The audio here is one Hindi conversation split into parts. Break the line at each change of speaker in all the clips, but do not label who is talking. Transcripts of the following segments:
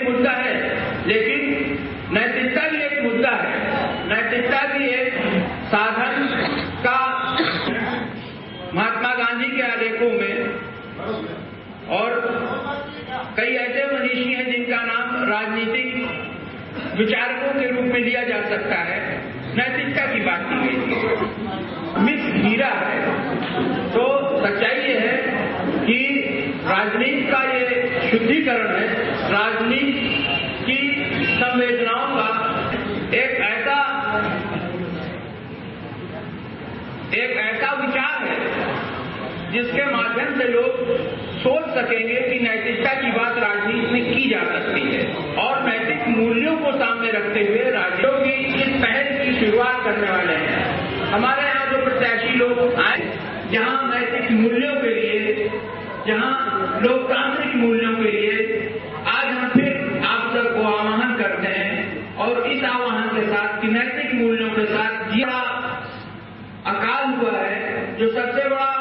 एक मुद्दा है, लेकिन नैतिकता भी एक मुद्दा है। नैतिकता भी एक साधन का महात्मा गांधी के आलेखों में और कई ऐसे मनीषी हैं जिनका नाम राजनीतिक विचारकों के रूप में लिया जा सकता है, नैतिकता की बात की गई थी। मिस हीरा है। तो सच्चाई ये है कि राजनीति का ये शुद्धिकरण है, राजनीति की संवेदनाओं का एक ऐसा विचार है जिसके माध्यम से लोग सोच सकेंगे कि नैतिकता की बात राजनीति में की जा सकती है और नैतिक मूल्यों को सामने रखते हुए राज्यों की इस पहल की शुरुआत करने वाले हैं। हमारे यहाँ जो प्रत्याशी लोग आए, जहाँ नैतिक मूल्यों के लिए, जहाँ लोकतांत्रिक मूल्यों के लिए आज हम फिर आप सबको आह्वान करते हैं और इस आह्वान के साथ कि नैतिक मूल्यों के साथ बड़ा अकाल हुआ है। जो सबसे बड़ा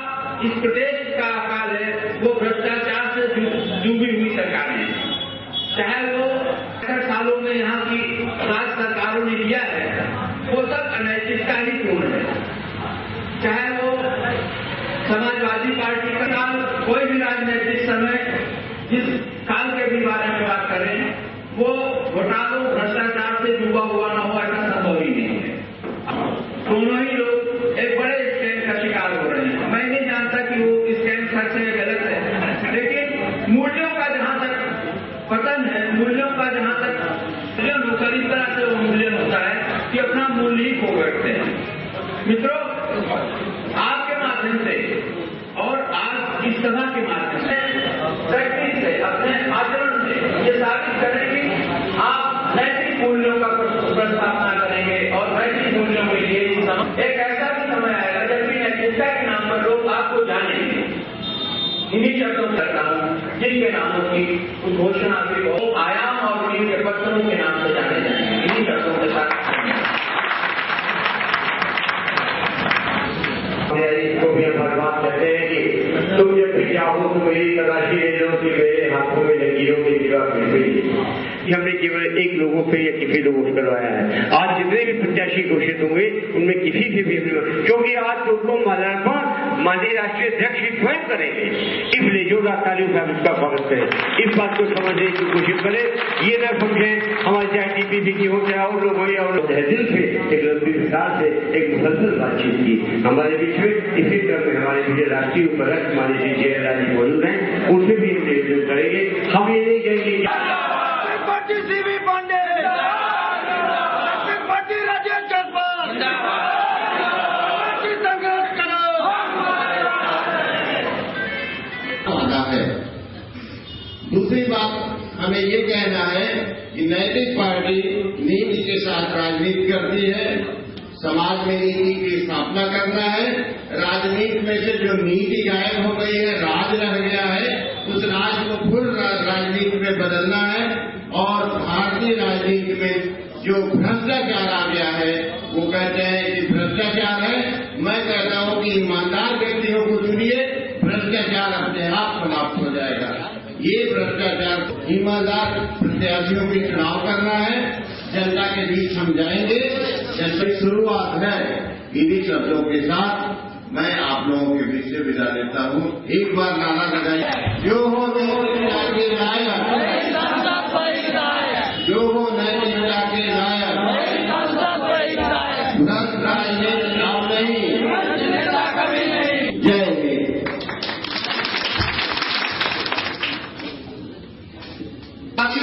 इस प्रदेश का अकाल है वो भ्रष्टाचार से डूबी हुई सरकारें हैं। चाहे वो 60 सालों में यहाँ की राज्य सरकारों ने किया है, वो सब अनैतिकता ही पूर्ण है। चाहे वो समाजवादी पार्टी का काल, कोई भी राजनीतिक समय जिस काल के भी बारे में बात करें, वो घोटालों भ्रष्टाचार से डूबा हुआ न हो, ऐसा संभव ही नहीं है। दोनों ही लोग एक बड़े स्कैम का शिकार हो रहे हैं। मैं नहीं जानता कि वो स्कैम सच है गलत है, लेकिन मूल्यों का जहां तक पतन है, मूल्यों का जहां तक लोग इस तरह से वो मूल्य होता है कि अपना मूल्य ही खो बैठते हैं। मित्रों, आपके माध्यम से और आज इस सभा के माध्यम से प्रैक्टिस से, अपने आचरण से ये साबित करें कि आप नैतिक मूल्यों का प्रस्तावना करेंगे और नैतिक मूल्यों के लिए एक ऐसा भी समय आएगा जब भी नैतिकता के नाम पर लोग आपको जानेंगे। इन्हीं शब्दों में करता हूँ जिनके नामों की उद्घोषणा भी हो, आयाम और उनके पत्थरों के नाम से जाने जाएंगे। इन्हीं शब्दों के साथ
इसको भी हम भगवान कहते हैं कि तुम जब भी चाहो तो मेरी तलाशी ले लो कि मेरे हाथों में लकीरों की दीवार मिल गई। हमने केवल एक लोगों पे या किसी लोगों से करवाया है। आज जितने भी प्रत्याशी घोषित होंगे उनमें किसी से भी, क्योंकि आज उनको माल्यार्पण माननीय राष्ट्रीय अध्यक्ष स्वयं करेंगे, इसलिए जोरदार तालियों से उसका स्वागत करें। इस बात को समझने की कोशिश करें, ये न समझे हमारे चाहे टीपीसी की हो, चाहे और लोग हो, या दिल से एक लंबी विस्तार से एक मुसलसल बातचीत की हमारे बीच में। इसी तरह में हमारे बीच राष्ट्रीय उपाध्यक्ष माननीय जयराज जी मौजूद हैं, उनसे भी हम निवेदन करेंगे। हम ये नहीं कहेंगे
सीवी पांडे, राजेश जसपाल, संघर्ष करो।
है। दूसरी बात हमें ये कहना है कि नैतिक पार्टी नीति के साथ राजनीति करती है, समाज में नीति की स्थापना करना है। राजनीति में से जो नीति गायब हो गई है, राज रह गया है, उस राज को फिर राजनीति में बदलना है। और भारतीय राजनीति में जो भ्रष्टाचार आ गया है, वो कहते हैं कि भ्रष्टाचार है। मैं कहता हूं कि ईमानदार व्यक्तियों को चुनिए, भ्रष्टाचार अपने आप समाप्त हो जाएगा। ये भ्रष्टाचार ईमानदार प्रत्याशियों की चुनाव करना है, जनता के बीच हम जाएंगे। जैसे शुरुआत है, इन्हीं शब्दों के साथ मैं आप लोगों के बीच से विदा लेता हूँ। एक बार नारा लगाइए, जो हो नैतिकता के लायक, जो हो नैतिकता के लायक, भ्रष्ट राजनीति चुनाव नहीं। जय हिंद।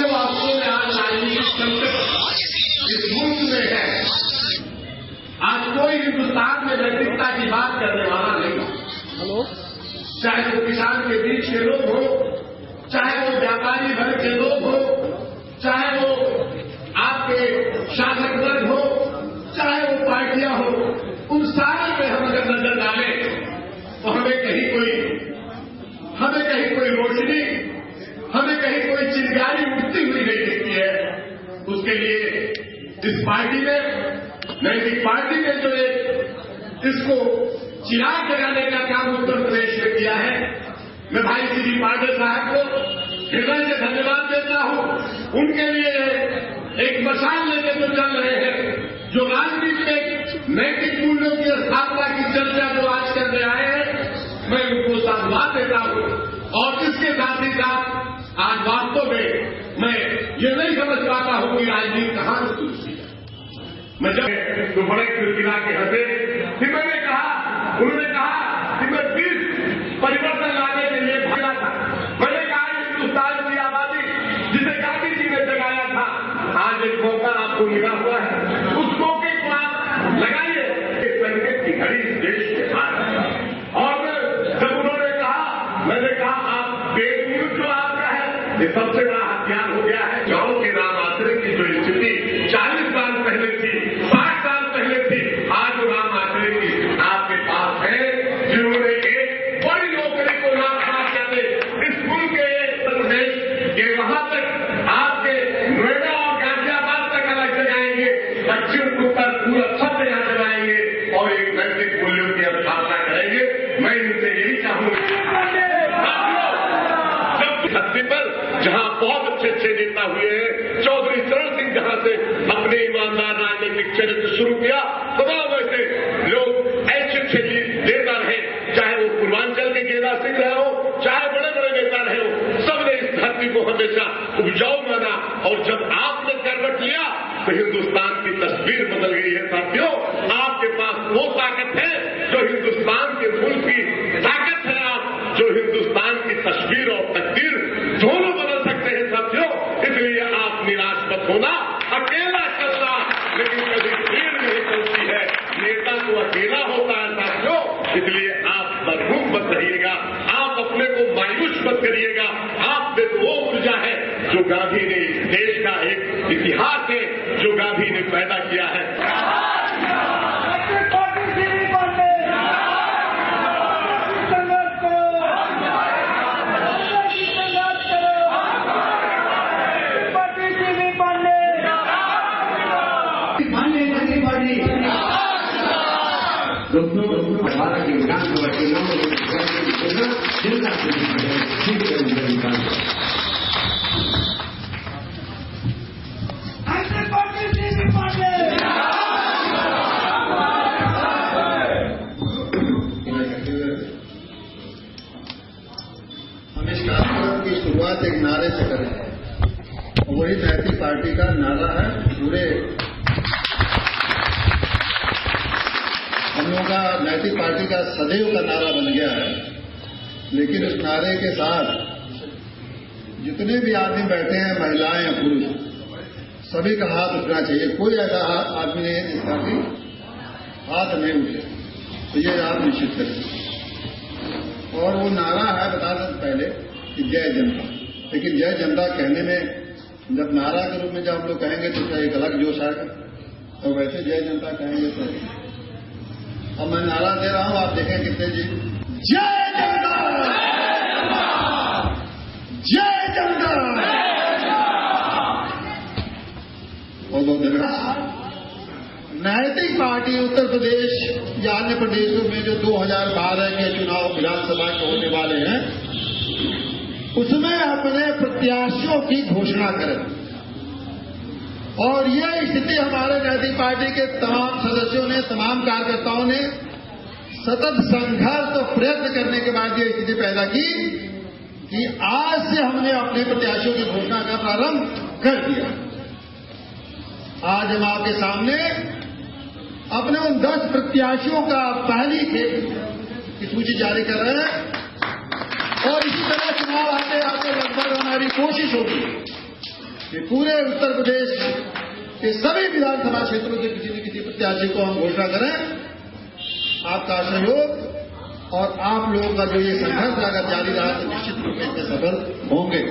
वास्तव में आज राजनीतिक संकट इस मुल्क में है। आज कोई हिंदुस्तान में नैतिकता की बात करने वाला नहीं। चाहे वो किसान के बीच के लोग हो, चाहे वो व्यापारी वर्ग के लोग हो, चाहे वो आपके शासक वर्ग हो, चाहे वो पार्टियां हो, उन सारे पे हम अगर नजर डालें तो हमें कहीं कोई रोशनी, हमें कहीं कोई चिंगारी उठती हुई नहीं दिखती है। उसके लिए इस पार्टी में, नैतिक पार्टी में जो इसको चिराग जगाने का काम उत्तर प्रदेश में किया है, मैं भाई श्री पांडे साहब को हृदय से धन्यवाद देता हूं। उनके
वास्तव में मैं ये नहीं समझ पाता हूं कि राजनीति कहां से तुलसी है। मैं जब तो बड़े खिलखिला के हंसे, फिर मैंने कहा, उन्होंने कहा कि मैं 20 परिवर्तन लाने के लिए भागा था। मैंने कहा हिंदुस्तान की आबादी जिसे गांधी जी ने जगाया था, आज एक मौका आपको मिला हुआ है, उस मौके को आप लगाइए। संकट की घड़ी इस देश के हाथ है। और जब उन्होंने कहा, मैंने कहा आप फेक न्यूज जो आपका है ये सबसे बड़ा हथियार हो गया है। गांव के राम आश्रय की जो स्थिति 40 साल पहले थी, 60 साल पहले थी, आज राम आश्रय की आपके पास है, जिन्होंने एक बड़ी नौकरी को लाभ जाते इस मुल्क के प्रदेश के वहां तक आपके नोएडा और गाजियाबाद तक अलग जगाएंगे, पश्चिम उत्तर पूरा सब जगह जगाएंगे और एक नैतिक मूल्यों की स्थापना करेंगे। मैं इनसे यही चाहूंगा धरती पर जहां बहुत अच्छे अच्छे नेता हुए हैं, चौधरी चरण सिंह जहां से अपने ईमानदार राजनीतिक चरित्र शुरू किया, तमाम ऐसे लोग ऐसे अच्छे नेता रहे, चाहे वो पूर्वांचल के गेंदा सिंह रहे हो, चाहे बड़े बड़े नेता रहे हो, सबने इस धरती को हमेशा उपजाऊ माना। और जब आपने करवट लिया तो हिंदुस्तान की तस्वीर बदल गई है। साथियों, आपके पास वो ताकत है जो हिंदुस्तान के मुल्क की ताकत है, आप जो हिंदुस्तान की तस्वीर और तकदीर दोनों बदल सकते हैं। साथियों, इसलिए आप निराश मत होना। अकेला चलना लेकिन कभी भीड़ नहीं चलती है, नेता तो अकेला होता है। साथियों, इसलिए आप मरहूम मत रहिएगा, आप अपने को मायूस मत करिएगा। आप में तो वो ऊर्जा है जो गांधी ने इस देश का एक इतिहास है जो गांधी ने पैदा किया है।
दोस्तों, हमारा जो विधानसभा चुनाव जनता
हम इस कार्यक्रम की शुरुआत एक नारे से करें, और वही नैतिक पार्टी का नारा है। पूरे हम लोगों का नैतिक पार्टी का सदैव का नारा बन गया है। लेकिन उस नारे के साथ जितने भी आदमी बैठे हैं, महिलाएं या पुरुष, सभी का हाथ उठना चाहिए। कोई ऐसा आदमी नहीं है जिसका कि हाथ नहीं उठे, तो ये आप निश्चित करें। और वो नारा है, बता दें पहले कि जय जनता। लेकिन जय जनता कहने में, जब नारा के रूप में जब हम लोग कहेंगे तो उसका एक अलग जोश आएगा, और वैसे जय जनता कहेंगे तो अब मैं नारा दे रहा हूं, आप देखें कितने जी। जय जनता, जय जनता। बहुत धन्यवाद। नैतिक पार्टी उत्तर प्रदेश या अन्य प्रदेशों में जो 2012 के चुनाव विधानसभा के होने वाले हैं, उसमें अपने प्रत्याशियों की घोषणा करें। और यह स्थिति हमारे नैतिक पार्टी के तमाम सदस्यों ने, तमाम कार्यकर्ताओं ने सतत संघर्ष और प्रयत्न करने के बाद यह स्थिति पैदा की कि आज से हमने अपने प्रत्याशियों की घोषणा का प्रारंभ कर दिया। आज हम आपके सामने अपने उन 10 प्रत्याशियों का पहली की सूची जारी कर रहे हैं। और इसी तरह चुनाव आते आते लगभग हमारी कोशिश होगी कि पूरे उत्तर प्रदेश के सभी विधानसभा क्षेत्रों से किसी न किसी प्रत्याशी को हम घोषणा करें। आपका सहयोग और आप लोगों का जो ये संघर्ष अगर जारी रहा तो निश्चित रूप से इसमें सफल होंगे।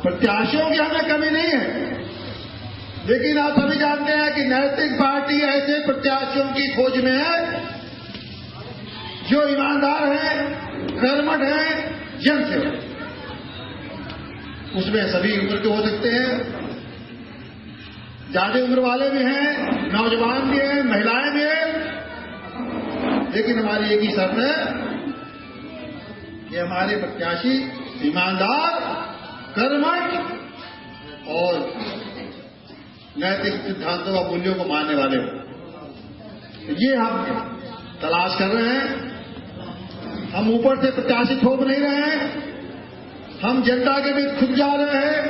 प्रत्याशियों की हमें कमी नहीं है, लेकिन आप सभी जानते हैं कि नैतिक पार्टी ऐसे प्रत्याशियों की खोज में है जो ईमानदार हैं, कर्मठ हैं, जनसेवक। उसमें सभी उम्र के हो सकते हैं, ज्यादा उम्र वाले भी हैं, नौजवान भी हैं, महिलाएं भी हैं। लेकिन हमारी एक ही शर्त है कि हमारे प्रत्याशी ईमानदार, कर्मठ और नैतिक सिद्धांतों व मूल्यों को मानने वाले हो। ये हम तलाश कर रहे हैं। हम ऊपर से प्रत्याशी थोप नहीं रहे हैं,
हम जनता के बीच खुद जा रहे हैं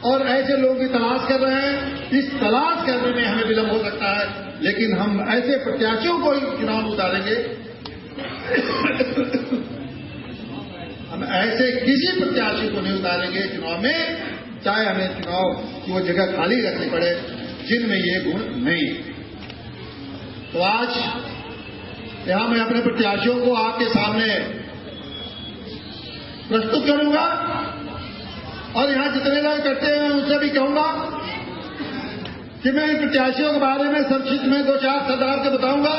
और ऐसे लोगों की तलाश कर रहे हैं। इस तलाश करने में हमें विलंब हो सकता है, लेकिन हम ऐसे प्रत्याशियों को ही चुनाव में उतारेंगे, हम ऐसे किसी प्रत्याशी को नहीं उतारेंगे चुनाव में, चाहे हमें चुनाव की वो जगह खाली रखनी पड़े जिनमें ये गुण नहीं। तो आज यहां मैं अपने प्रत्याशियों को आपके सामने प्रस्तुत करूंगा और यहां जितने लोग करते हैं उनसे भी कहूंगा कि मैं इन प्रत्याशियों के बारे में संक्षिप्त में 2-4 शब्द आपको बताऊंगा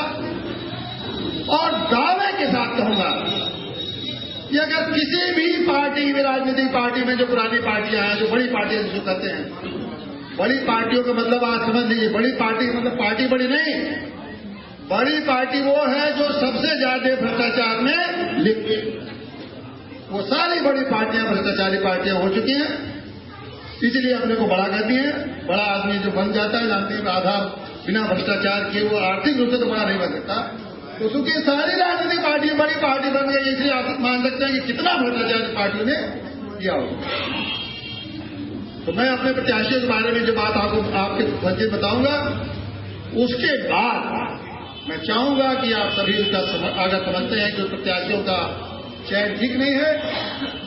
और दावे के साथ कहूंगा कि अगर किसी भी पार्टी में, राजनीतिक पार्टी में, जो पुरानी पार्टियां हैं, जो बड़ी पार्टियां जिसको कहते हैं, बड़ी पार्टियों का मतलब आप समझ लीजिए, बड़ी पार्टी का मतलब पार्टी बड़ी नहीं, बड़ी पार्टी वो है जो सबसे ज्यादा भ्रष्टाचार में लिप्त है। वो सारी बड़ी पार्टियां भ्रष्टाचारी पार्टियां हो चुकी हैं, इसलिए अपने को बड़ा करती है। बड़ा आदमी जो बन जाता है, जानते हैं, आधा बिना भ्रष्टाचार किए वो आर्थिक रूप से तो बड़ा नहीं बन सकता। तो चूंकि सारी राजनीतिक पार्टी बड़ी पार्टी बन गई, इसलिए आप मान सकते हैं कि कितना भ्रष्टाचार पार्टी ने किया हो। तो मैं अपने प्रत्याशियों के बारे में जो बात आपके संक्षेप बताऊंगा, उसके बाद मैं चाहूंगा कि आप सभी उसका अगर समझते हैं कि प्रत्याशियों का चयन ठीक नहीं है,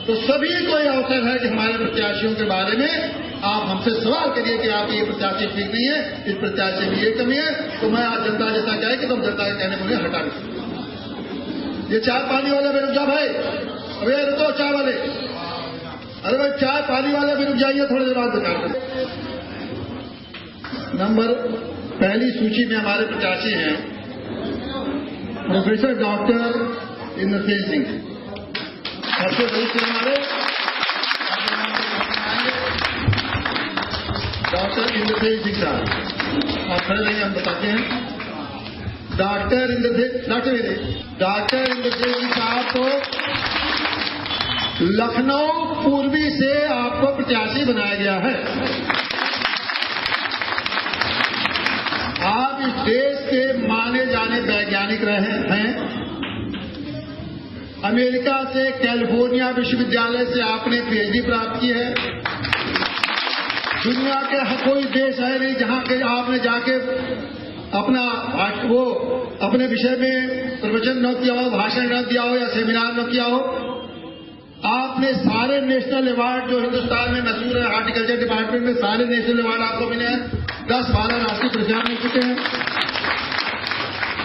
तो सभी को यह अवसर है कि हमारे प्रत्याशियों के बारे में आप हमसे सवाल करिए कि आप ये प्रत्याशी ठीक नहीं है, इस प्रत्याशी में ये कमी है, तो मैं आज जनता जैसा कहे कि तुम जनता के कहने को नहीं हटा नहीं। ये चाय पानी वाले भी रुक जा भाई, अरे रुको चाय वाले, अरे भाई चाय पानी वाले भी रुक जाइए, थोड़ी देर बाद बता दें। नंबर पहली सूची में हमारे प्रत्याशी हैं प्रोफेसर डॉक्टर इंद्रसेन सिंह। सबसे बड़ी से हमारे डॉक्टर इंद्रसेन सिंह साहब, आप खड़े रहिए, हम बताते हैं। डॉक्टर इंद्रसेन सिंह साहब को लखनऊ पूर्वी से आपको प्रत्याशी बनाया गया है। आप इस देश के माने जाने वैज्ञानिक रहे हैं। अमेरिका से कैलिफोर्निया विश्वविद्यालय से आपने पीएचडी प्राप्त की है। दुनिया के कोई देश है नहीं जहां के आपने जाके अपने विषय में प्रवचन न किया हो, भाषण न दिया हो या सेमिनार न किया हो। आपने सारे नेशनल अवार्ड जो हिंदुस्तान में मशहूर है, हार्टिकल्चर डिपार्टमेंट में सारे नेशनल अवार्ड आपको मिले हैं। 10-12 राष्ट्रीय पुरस्कार मिल चुके हैं।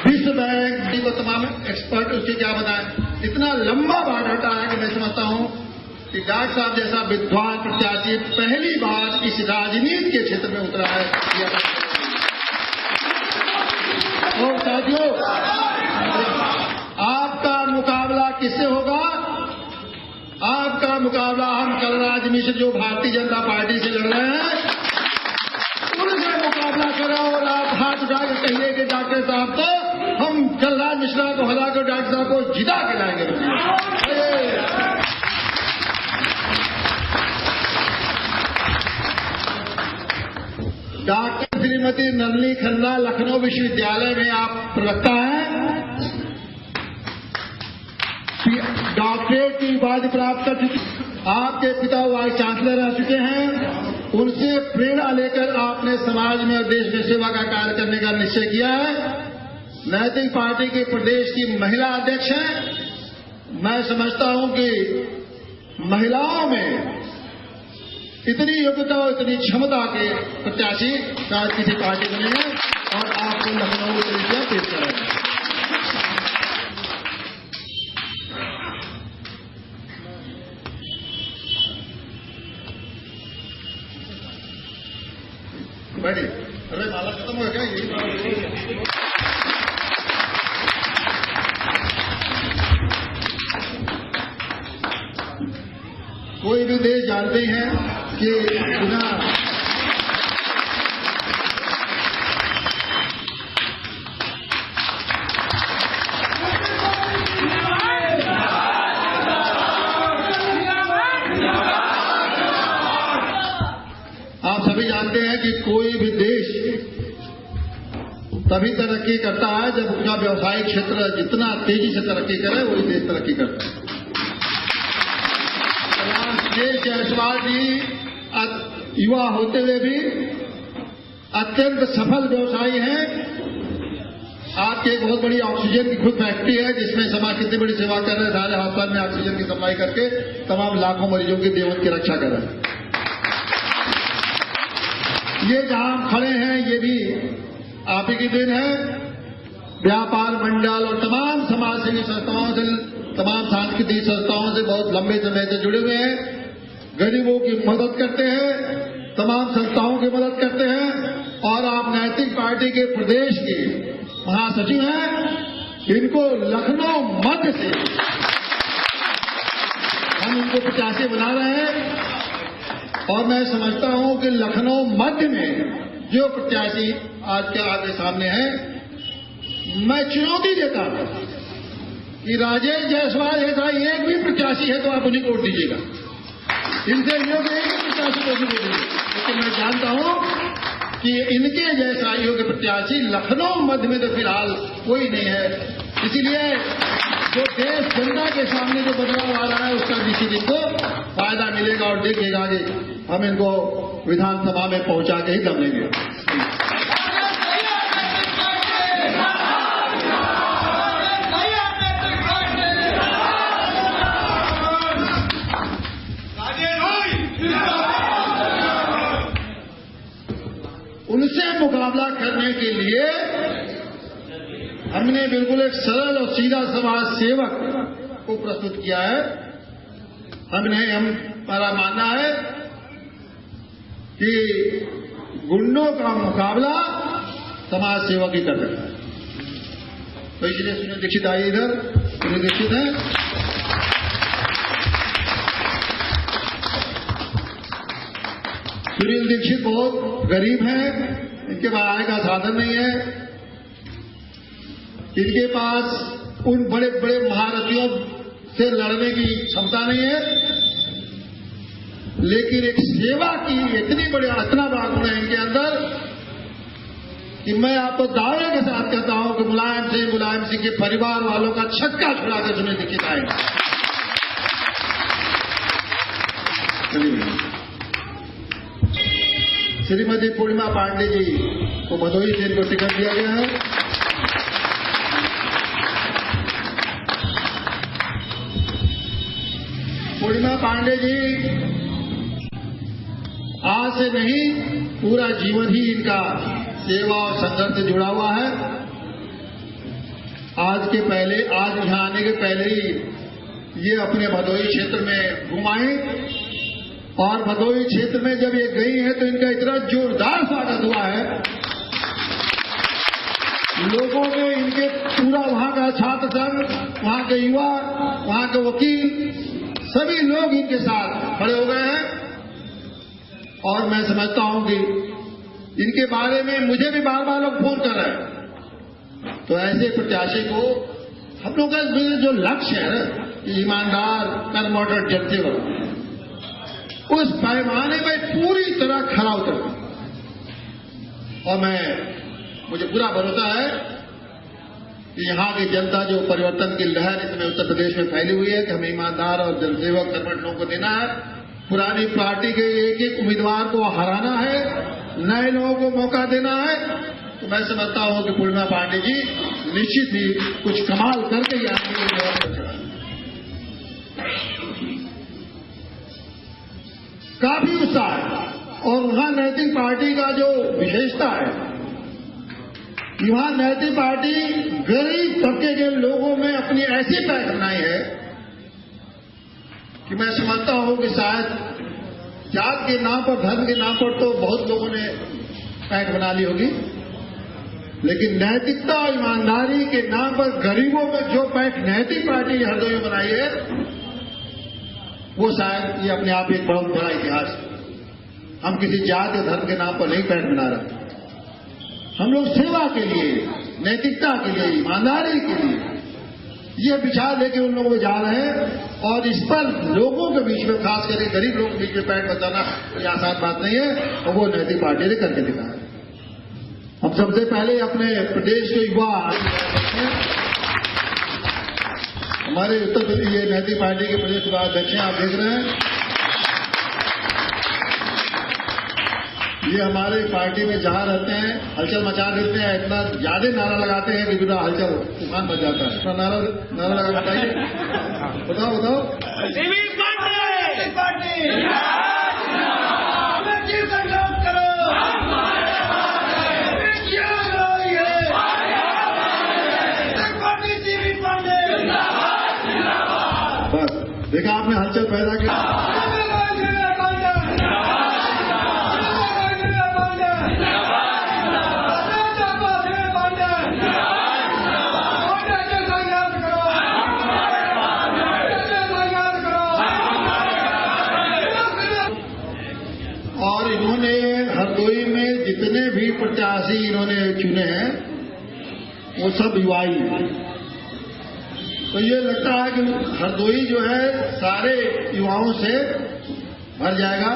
विश्व बैंक को तमाम एक्सपर्ट उसके क्या बताएं। इतना लंबा बायोडाटा है कि मैं समझता हूं कि डॉक्टर साहब जैसा विद्वान प्रत्याशी पहली बार इस राजनीति के क्षेत्र में उतरा है। और साथियों, आपका मुकाबला किससे होगा? आपका मुकाबला हम कलराज मिश्र जो भारतीय जनता पार्टी से लड़ रहे हैं उनसे मुकाबला करो। और आप हाथ उठा के कहिए कि डॉक्टर साहब तो हम कलराज मिश्रा को हरा कर डॉक्टर साहब को जिता के लाएंगे। डॉक्टर श्रीमती नलिनी खन्ना लखनऊ विश्वविद्यालय में आप प्रवक्ता हैं, डॉक्टरेट की उपाधि प्राप्त कर चुके। आपके पिता वाइस चांसलर रह चुके हैं। उनसे प्रेरणा लेकर आपने समाज में और देश में सेवा का कार्य करने का निश्चय किया है। नैतिक पार्टी के प्रदेश की महिला अध्यक्ष हैं। मैं समझता हूं कि महिलाओं में इतनी योग्यता और इतनी क्षमता के प्रत्याशी शायद किसी पार्टी में नहीं है और आपको लखनऊ से पेश करेंगे। बैठिए। अरे माला खत्म हो गया, यही कोई भी देश जानते हैं कि बिना आप सभी जानते हैं कि कोई भी देश तभी तरक्की करता है जब उसका व्यवसायिक क्षेत्र जितना तेजी से तरक्की करे वही देश तरक्की करता है। राजेश जायसवाल जी युवा होते हुए भी अत्यंत सफल व्यवसायी हैं। आपकी एक बहुत बड़ी ऑक्सीजन की खुद फैक्ट्री है जिसमें समाज कितनी बड़ी सेवा कर रहे हैं। सारे अस्पताल में ऑक्सीजन की सप्लाई करके तमाम लाखों मरीजों की जीवन की रक्षा कर रहे हैं। ये जहां हम खड़े हैं ये भी आप ही की देन है। व्यापार मंडल और तमाम समाज सेवी संस्थाओं से, तमाम सांस्कृतिक संस्थाओं से बहुत लंबे समय से जुड़े हुए हैं। गरीबों की मदद करते हैं, तमाम संस्थाओं की मदद करते हैं। और आप नैतिक पार्टी के प्रदेश के महासचिव हैं। इनको लखनऊ मध्य से हम इनको 85 बना रहे हैं। और मैं समझता हूं कि लखनऊ मध्य में जो प्रत्याशी आज के आगे सामने है, मैं चुनौती देता हूं कि राजेश जायसवाल ऐसा एक भी प्रत्याशी है तो आप उन्हें वोट दीजिएगा। इनसे योग्य एक भी प्रत्याशी को भी वोट दीजिएगा। लेकिन मैं जानता हूं कि इनके जैसा योग्य प्रत्याशी लखनऊ मध्य में तो फिलहाल कोई नहीं है। इसीलिए जो देश जनता के सामने जो बदलाव आ रहा है उसका निश्चित इनको फायदा मिलेगा। और देखिएगा कि हम इनको विधानसभा में पहुंचा के ही दम लेंगे। उनसे मुकाबला करने के लिए हमने बिल्कुल एक सरल और सीधा समाज सेवक को प्रस्तुत किया है। हमारा मानना है कि गुंडों का मुकाबला समाज सेवक ही कर सकता है। तो इसलिए सुनील दीक्षित आइए इधर। सुनील दीक्षित है। सुनील दीक्षित बहुत गरीब हैं। इनके पास आय का साधन नहीं है। इनके पास उन बड़े बड़े महारथियों से लड़ने की क्षमता नहीं है। लेकिन एक सेवा की इतना बड़ा गुण है इनके अंदर कि मैं आपको दावे के साथ कहता हूं कि मुलायम सिंह के परिवार वालों का छक्का छुड़ा कर सुनील दीक्षित आएगा। श्रीमती पूर्णिमा पांडे जी को भदोही से इनको टिकट दिया गया है। पूर्णिमा पांडे जी आज से नहीं पूरा जीवन ही इनका सेवा और संघर्ष से जुड़ा हुआ है। आज यहां आने के पहले ही ये अपने भदोही क्षेत्र में घुमाए और भदोही क्षेत्र में जब ये गई है तो इनका इतना जोरदार स्वागत हुआ है। लोगों ने इनके पूरा वहां का छात्र संघ, वहां के युवा, वहां के वकील, सभी लोग इनके साथ खड़े हो गए हैं। और मैं समझता हूं कि इनके बारे में मुझे भी बार बार लोग फोन कर रहे हैं। तो ऐसे प्रत्याशी को हम लोग का जो लक्ष्य है ना, ईमानदार कर्मठ जनसेवक, उस पैमाने में पूरी तरह खरा उतरता। और मुझे पूरा भरोसा है कि यहाँ की जनता जो परिवर्तन की लहर इसमें उत्तर प्रदेश में फैली हुई है कि हमें ईमानदार और जनसेवक कर्मठ लोगों को देना है। पुरानी पार्टी के एक एक उम्मीदवार को हराना है, नए लोगों को मौका देना है। तो मैं समझता हूं कि पूर्णिमा पांडे जी निश्चित ही कुछ कमाल करके ही आएंगे। काफी उत्साह है। और वहां नैतिक पार्टी का जो विशेषता है, वहां नैतिक पार्टी गरीब तबके के लोगों में अपनी ऐसी पैठ बनाई है कि मैं समझता हूं कि शायद जात के नाम पर, धर्म के नाम पर तो बहुत लोगों ने पैठ बना ली होगी, लेकिन नैतिकता और ईमानदारी के नाम पर गरीबों में जो पैठ नैतिक पार्टी हरदोई में बनाई है, वो शायद ये अपने आप एक बहुत बड़ा इतिहास है। हम किसी जात या धर्म के नाम पर नहीं पैठ बना रहे। हम लोग सेवा के लिए, नैतिकता के लिए, ईमानदारी के लिए ये विचार लेके उन लोगों में जा रहे हैं। और इस पर लोगों के बीच में, खास करके गरीब लोगों के बीच में पैठ बचाना कोई आसान बात नहीं है। और वो नैतिक पार्टी ने करके दिखाया। हम सबसे पहले अपने प्रदेश के युवा, हमारे उत्तर प्रदेश ये नैतिक पार्टी के प्रदेश उपाध्यक्ष हैं, आप देख रहे हैं। ये हमारे पार्टी में जहाँ रहते हैं हलचल मचा देते हैं, इतना ज्यादा नारा लगाते हैं कि बिना हलचल तूफान बच जाता है। इतना नारा लगा बताइए, बताओ।
सीवी पांडे पार्टी संग्राम करो, पार्टी सीवी पांडे।
बस देखा आपने हलचल पैदा किया। और इन्होंने हरदोई में जितने भी प्रत्याशी इन्होंने चुने हैं वो सब युवाई हैं। तो ये लगता है कि हरदोई जो है सारे युवाओं से भर जाएगा।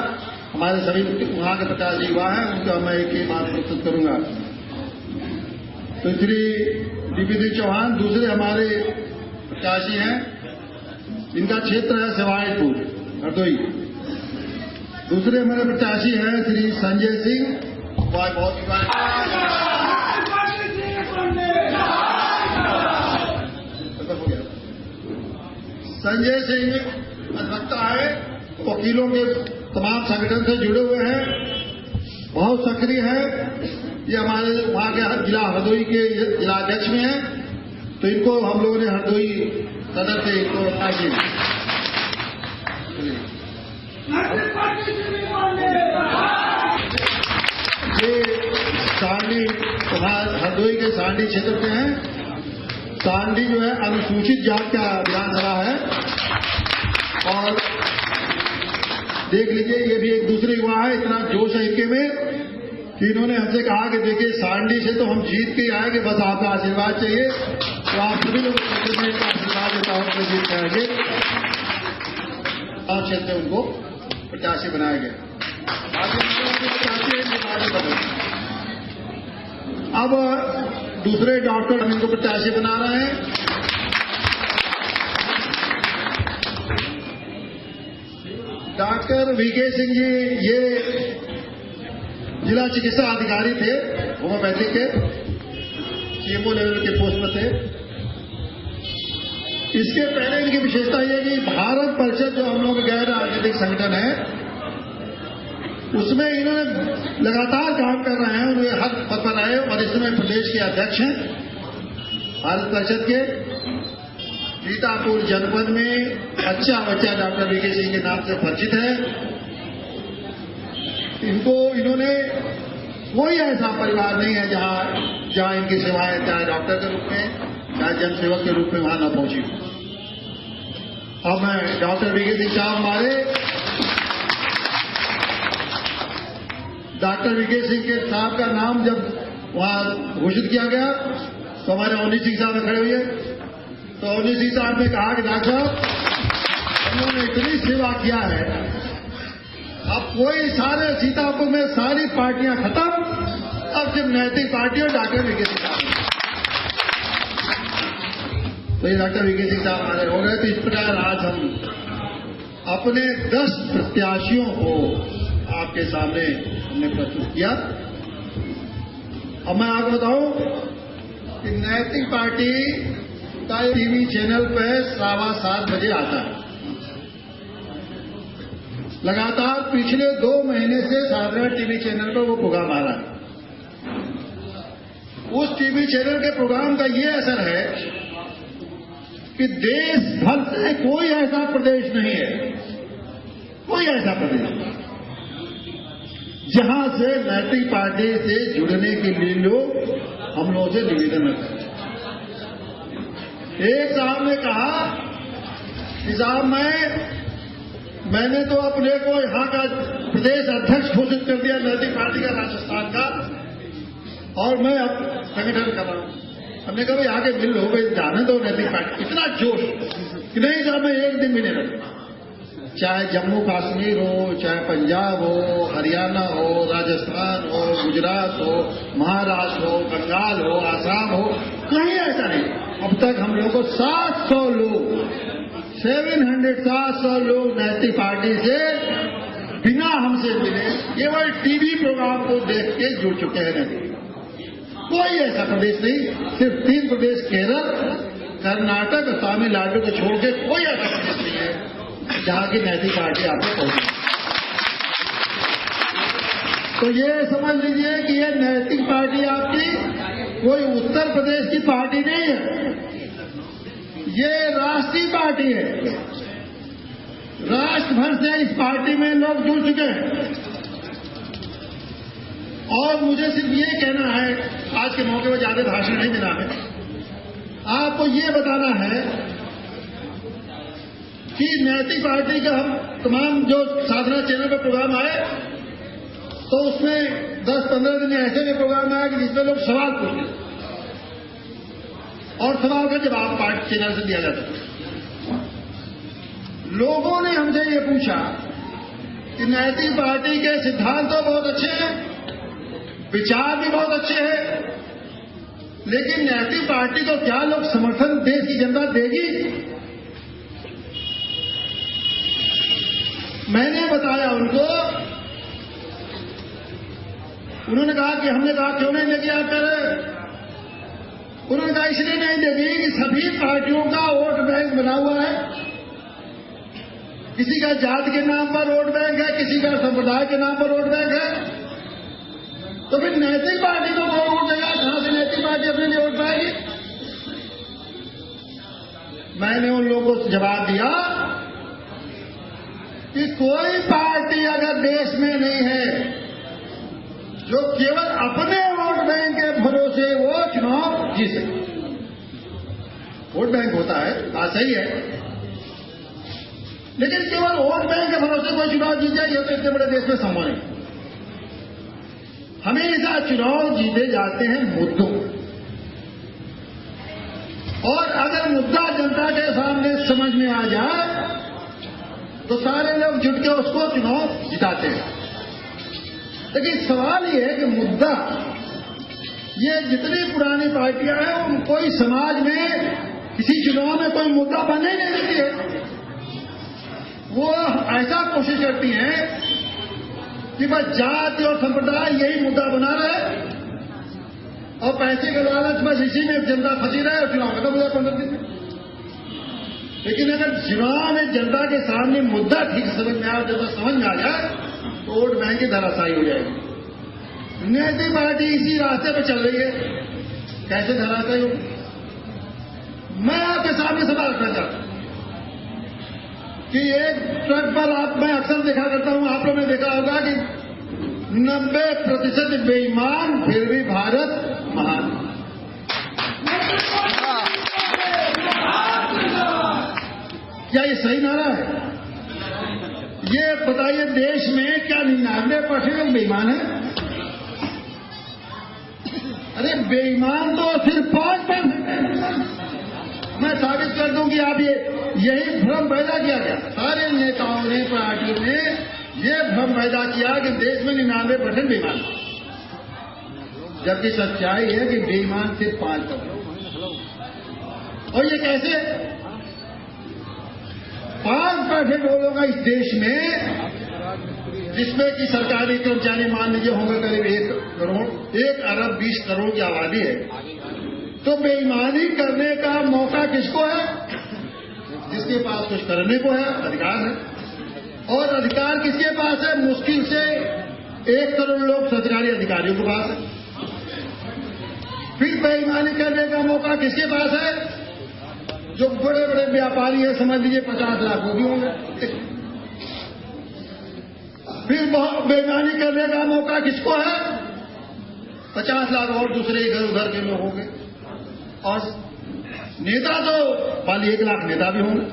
हमारे सभी वहां के प्रत्याशी युवा हैं, उनका मैं एक ही बात प्रस्तुत करूंगा। तो श्री डीपी चौहान दूसरे हमारे प्रत्याशी हैं, इनका क्षेत्र है सेवायतपुर हरदोई। दूसरे हमारे प्रत्याशी हैं श्री संजय सिंह, बहुत संजय सिंह अधिवक्ता है, वकीलों के तमाम संगठन से जुड़े हुए हैं, बहुत सक्रिय है। ये हमारे वहां के जिला हरदोई के जिला अध्यक्ष में हैं। तो इनको हम लोगों ने हरदोई सदर से इनको ये सांडी हरदोई के सांडी क्षेत्र के हैं। सांडी जो है अनुसूचित जाति का विधानसभा है। और देख लीजिए ये भी एक दूसरे युवा है, इतना जोश है इनके में कि इन्होंने हमसे कहा कि देखिए सांडी से तो हम जीत के आएंगे, बस आपका आशीर्वाद चाहिए। तो आप सभी लोग का आशीर्वाद देता हूं तो जीत जाएंगे। और क्षेत्र से उनको प्रत्याशी बनाया गया। अब दूसरे डॉक्टर हम इनको प्रत्याशी बना रहे हैं। डॉक्टर वीके सिंह जी ये जिला चिकित्सा अधिकारी थे, होम्योपैथिक के सीएमओ लेवल के पोस्ट पर थे। इसके पहले इनकी विशेषता यह कि भारत परिषद जो हम लोग गैर राजनीतिक संगठन है उसमें इन्होंने लगातार काम कर रहे हैं, उन्हें हर पद पर रहे और इस समय प्रदेश के अध्यक्ष हैं भारत परिषद के। सीतापुर जनपद में अच्छा बच्चा डॉक्टर वीके सिंह के नाम से परिचित है। इन्होंने कोई ऐसा परिवार नहीं है जहां इनकी सेवाएं चाहे डॉक्टर के रूप में चाहे जनसेवक के रूप में वहां न पहुंची। अब मैं डॉक्टर वीके सिंह साहब हमारे डॉक्टर वीके सिंह के साहब का नाम जब वहां घोषित किया गया तो हमारे अवनी सिंह साहब खड़े हुए। तो अवनी सिंह साहब ने कहा कि डॉक्टर साहब उन्होंने इतनी सेवा किया है, अब कोई सारे सीतापुर में सारी पार्टियां खत्म, अब सिर्फ नैतिक पार्टी और डॉक्टर वीके सिंह साहब। तो ये डॉक्टर वीके सिंह साहब हमारे हो गए। तो इस प्रकार आज हम अपने 10 प्रत्याशियों को आपके सामने हमने प्रस्तुत किया। अब मैं आपको बताऊं कि नैतिक पार्टी का टीवी चैनल पर 7:15 बजे आता है। लगातार पिछले 2 महीने से साधारण टीवी चैनल पर वो प्रोग्राम आ रहा है। उस टीवी चैनल के प्रोग्राम का ये असर है कि देश भर से कोई ऐसा प्रदेश नहीं है, कोई ऐसा प्रदेश जहां से नैतिक पार्टी से जुड़ने के लिए लोग हम लोगों से निवेदन करते हैं। एक साहब ने कहा कि साहब मैंने तो अपने को यहां का प्रदेश अध्यक्ष घोषित कर दिया नैतिक पार्टी का राजस्थान का, और मैं अब संगठन कर रहा हूं। हमने कहा भाई आगे मिल लो भाई, जाने दो नैतिक पार्टी। इतना जोश कि नहीं साहब मैं एक दिन भी नहीं रहता, चाहे जम्मू कश्मीर हो, चाहे पंजाब हो, हरियाणा हो, राजस्थान हो, गुजरात हो, महाराष्ट्र हो, बंगाल हो, आसाम हो, कहीं ऐसा नहीं। अब तक हम लोगों को 700 लोग नैतिक पार्टी से बिना हमसे मिले केवल टीवी प्रोग्राम को देख के जुड़ चुके हैं। कोई ऐसा प्रदेश नहीं, सिर्फ 3 प्रदेश केरल, कर्नाटक और तमिलनाडु को छोड़ के कोई ऐसा प्रदेश नहीं है जहां की नैतिक पार्टी आपको पहुंचे। तो ये समझ लीजिए कि ये नैतिक पार्टी आपकी कोई उत्तर प्रदेश की पार्टी नहीं है, ये राष्ट्रीय पार्टी है। राष्ट्र भर से इस पार्टी में लोग जुड़ चुके हैं। और मुझे सिर्फ ये कहना है, आज के मौके पर ज्यादा भाषण नहीं देना है, आपको ये बताना है कि नैतिक पार्टी का हम तमाम जो साधना चैनल पर प्रोग्राम आए, तो उसमें 10-15 दिन ऐसे भी प्रोग्राम आया कि जिसमें लोग सवाल पूछते और सवाल का जवाब पार्टी चैनल से दिया जाता है। लोगों ने हमसे ये पूछा कि नैतिक पार्टी के सिद्धांत तो बहुत अच्छे हैं, विचार भी बहुत अच्छे हैं, लेकिन नैतिक पार्टी को क्या लोग समर्थन देश की जनता देगी? मैंने बताया उनको, उन्होंने कहा कि हमने कहा क्यों नहीं देगी आप कह रहे? उन्होंने कहा इसलिए नहीं देगी कि सभी पार्टियों का वोट बैंक बना हुआ है। किसी का जात के नाम पर वोट बैंक है, किसी का संप्रदाय के नाम पर वोट बैंक है। तो फिर नैतिक पार्टी को कौन वोट देगा? कहां से नैतिक पार्टी अपने लिए वोट पाएगी? मैंने उन लोगों को जवाब दिया कि कोई पार्टी अगर देश में नहीं है जो केवल अपने वोट बैंक के भरोसे वो चुनाव जीत सके। वोट बैंक होता है, बात सही है, लेकिन केवल वोट बैंक के भरोसे कोई चुनाव जीत जाए, यह तो इतने बड़े देश में संभव नहीं। हमेशा चुनाव जीते जाते हैं मुद्दों, और अगर मुद्दा जनता के सामने समझ में आ जाए तो सारे लोग जुट के उसको चुनाव जिताते हैं। लेकिन सवाल ये है कि मुद्दा, ये जितनी पुरानी पार्टियां हैं, कोई समाज में किसी चुनाव में कोई मुद्दा बनने नहीं देती है। वो ऐसा कोशिश करती हैं कि बस जाति और संप्रदाय यही मुद्दा बना रहे और पैसे के लालच में इसी में जनता फंसी रहे और चुनाव खत्म हो जाए 15 दिन में। लेकिन अगर चुनाव में जनता के सामने मुद्दा ठीक समझ में आए, जनता समझ में आ जाए, तो वोट बैंक की धराशायी हो जाएगी। नैतिक पार्टी इसी रास्ते पर चल रही है। कैसे धराशायी हो? मैं आपके सामने सवाल रखना चाहता हूं कि एक ट्रक पर मैं अक्सर देखा करता हूं, आप लोगों ने देखा होगा कि 90% बेईमान, फिर भी भारत महान। क्या ये सही नारा है? ये बताइए, देश में क्या 99% लोग बेईमान है? अरे बेईमान तो सिर्फ 5% है। मैं साबित कर दूं कि आप यही भ्रम पैदा किया गया। सारे नेताओं ने, पार्टियों ने ये भ्रम पैदा किया कि देश में 99% बेईमान, जबकि सच्चाई है कि बेईमान सिर्फ 5%। और ये कैसे? 5% लोग इस देश में, जिसमें कि सरकारी कर्मचारी मान लीजिए होंगे करीब 1 अरब 20 करोड़ की आबादी है, तो बेईमानी करने का मौका किसको है? जिसके पास कुछ करने को है, अधिकार है। और अधिकार किसके पास है? मुश्किल से 1 करोड़ लोग सरकारी अधिकारियों के पास है। फिर बेईमानी करने का मौका किसके पास है? जो बड़े बड़े व्यापारी हैं, समझ लीजिए 50 लाख वो भी होंगे। फिर बेईमानी करने का मौका किसको है? 50 लाख और दूसरे इधर उधर के लोग होंगे। और नेता तो 1 लाख नेता भी होंगे।